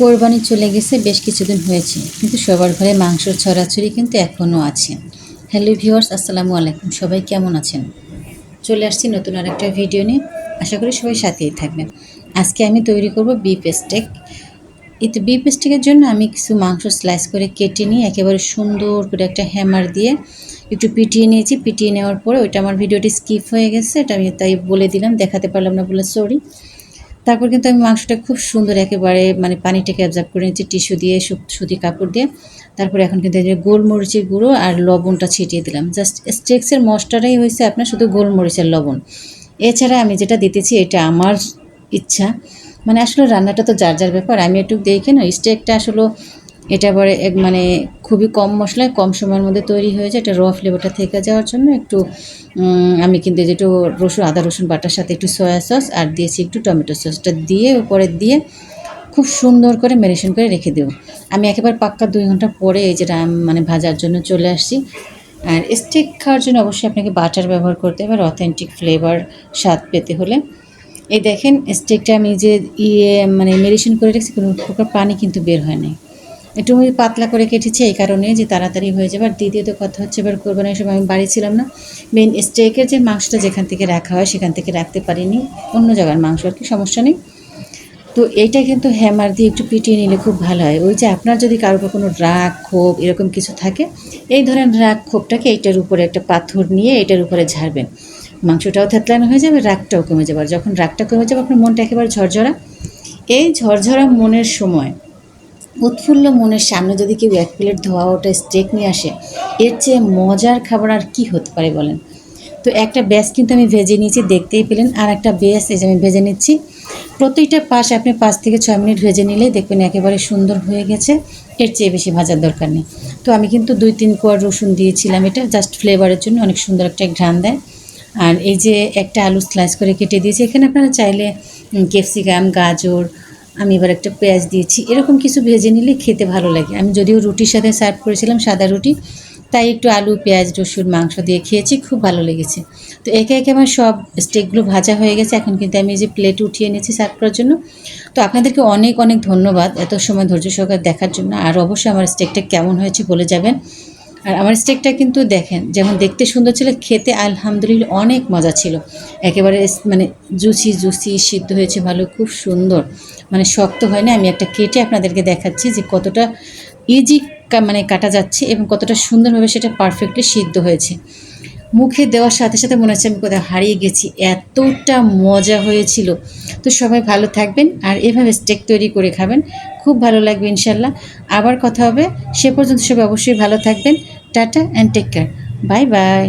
কোরবানি চলে গেছে বেশ কিছুদিন হয়েছে, কিন্তু সবার ঘরে মাংসর ছড়াছড়ি কিন্তু এখনও আছে। হ্যালো ভিউয়ার্স, আসসালামু আলাইকুম। সবাই কেমন আছেন? চলে আসছি নতুন আরেকটা ভিডিও নিয়ে। আশা করি সবাই সাথেই থাকবেন। আজকে আমি তৈরি করব বিফ স্টেক। এই বিফ স্টেকের জন্য আমি কিছু মাংস স্লাইস করে কেটে নিয়ে একেবারে সুন্দর করে একটা হ্যামার দিয়ে একটু পিটিয়ে নিয়েছি। পিটিয়ে নেওয়ার পরে ওইটা আমার ভিডিওটি স্কিপ হয়ে গেছে, এটা আমি তাই বলে দিলাম, দেখাতে পারলাম না বলে সরি। তারপর কিন্তু আমি মাংসটা খুব সুন্দর একেবারে পানিটাকে অ্যাবজর্ব করে নিচ্ছি টিস্যু দিয়ে, সুতি কাপড় দিয়ে। তারপরে এখন কিন্তু এই যে গোলমরিচের গুঁড়ো আর লবণটা ছিটিয়ে দিলাম। জাস্ট স্টেক্সের মশলাটাই হয়েছে আপনার শুধু গোলমরিচের লবণ। এছাড়া আমি যেটা দিতেছি এটা আমার ইচ্ছা, আসলে রান্নাটা তো যার যার ব্যাপার। আমি একটু দেখে না, স্টেকটা আসলে এটা এবারে খুবই কম মশলায় কম সময়ের মধ্যে তৈরি হয়ে যায়। এটা ফ্লেভারটা থেকে যাওয়ার জন্য একটু আমি কিন্তু যেটু আদা রসুন বাটার সাথে একটু সয়া সস আর দিয়েছি একটু টমেটো সসটা দিয়ে উপরে দিয়ে খুব সুন্দর করে ম্যারিনেশন করে রেখে দেবো। আমি একেবারে পাক্কা 2 ঘন্টা পরে এই যেটা ভাজার জন্য চলে আসছি। আর স্টেক খাওয়ার জন্য অবশ্যই আপনাকে বাটার ব্যবহার করতে হবে অথেন্টিক ফ্লেভার স্বাদ পেতে হলে। এই দেখেন স্টেকটা আমি যে ম্যারিনেশন করে রেখেছি, কোনো প্রকার পানি কিন্তু বের হয় নাই। একটু আমি পাতলা করে কেটেছি এই কারণে যে তাড়াতাড়ি হয়ে যাবে। আর দ্বিতীয়ত কথা হচ্ছে, এবার কোরবানির সময় আমি বাড়ি ছিলাম না, মেন স্টেকের যে মাংসটা যেখান থেকে রাখা হয় সেখান থেকে রাখতে পারিনি, অন্য জায়গার মাংস আর কি, সমস্যা নেই। তো এইটা কিন্তু হ্যামার দিয়ে একটু পিটিয়ে নিলে খুব ভালো হয়। ওই যে আপনার যদি কারোর কোনো রাগ ক্ষোভ এরকম কিছু থাকে, এই ধরেন রাগ ক্ষোভটাকে এইটার উপরে একটা পাথর নিয়ে এটার উপরে ঝাড়বেন, মাংসটাও থেতলানো হয়ে যাবে, রাগটাও কমে যাবে। আর যখন রাগটা কমে যাবে আপনার মনটা একেবারে ঝরঝরা। এই ঝরঝরা মনের সময়, উৎফুল্ল মনের সামনে যদি কেউ 1 প্লেট ধোয়া ওটা স্টেক নিয়ে আসে, এর চেয়ে মজার খাবার আর কী হতে পারে বলেন? তো একটা ব্যাস কিন্তু আমি ভেজে নিয়েছি, দেখতেই পেলেন। আর একটা ব্যাস এই যে আমি ভেজে নিচ্ছি। প্রত্যেকটা পাশ আপনি 5 থেকে 6 মিনিট ভেজে নিলেই দেখবেন একেবারে সুন্দর হয়ে গেছে। এর চেয়ে বেশি ভাজার দরকার নেই। তো আমি কিন্তু 2-3 কোয়া রসুন দিয়েছিলাম, এটা জাস্ট ফ্লেভারের জন্য, অনেক সুন্দর একটা ঘ্রাণ দেয়। আর এই যে একটা আলু স্লাইস করে কেটে দিয়েছি, এখানে আপনারা চাইলে ক্যাপসিকাম, গাজর, আমি এবার একটা পেঁয়াজ দিয়েছি, এরকম কিছু ভেজে নিলে খেতে ভালো লাগে। আমি যদিও রুটির সাথে সার্ভ করেছিলাম, সাদা রুটি, তাই একটু আলু, পেঁয়াজ, রসুন, মাংস দিয়ে খেয়েছি, খুব ভালো লেগেছে। তো একে একে আমার সব স্টেকগুলো ভাজা হয়ে গেছে। এখন কিন্তু আমি এই যে প্লেটে উঠিয়ে নিয়েছি সার্ভ করার জন্য। তো আপনাদেরকে অনেক অনেক ধন্যবাদ এত সময় ধৈর্য সহকারে দেখার জন্য। আর অবশ্যই আমার স্টেকটা কেমন হয়েছে বলে যাবেন। আর আমার স্টেকটা কিন্তু দেখেন, যেমন দেখতে সুন্দর ছিল, খেতে আলহামদুলিল্লাহ অনেক মজা ছিল। একেবারে জুসি জুসি সিদ্ধ হয়েছে ভালো, খুব সুন্দর, শক্ত হয় না। আমি একটা কেটে আপনাদেরকে দেখাচ্ছি যে কতটা ইজি কাটা যাচ্ছে এবং কতটা সুন্দরভাবে সেটা পারফেক্টলি সিদ্ধ হয়েছে। মুখে দেওয়ার সাথে সাথে মনে হচ্ছে আমি কোথাও হারিয়ে গেছি, এতটা মজা হয়েছিল। তো সবাই ভালো থাকবেন আর এভাবে স্টেক তৈরি করে খাবেন, খুব ভালো লাগবে ইনশাল্লাহ। আবার কথা হবে, সে পর্যন্ত সবাই অবশ্যই ভালো থাকবেন। Tata and take care, bye by.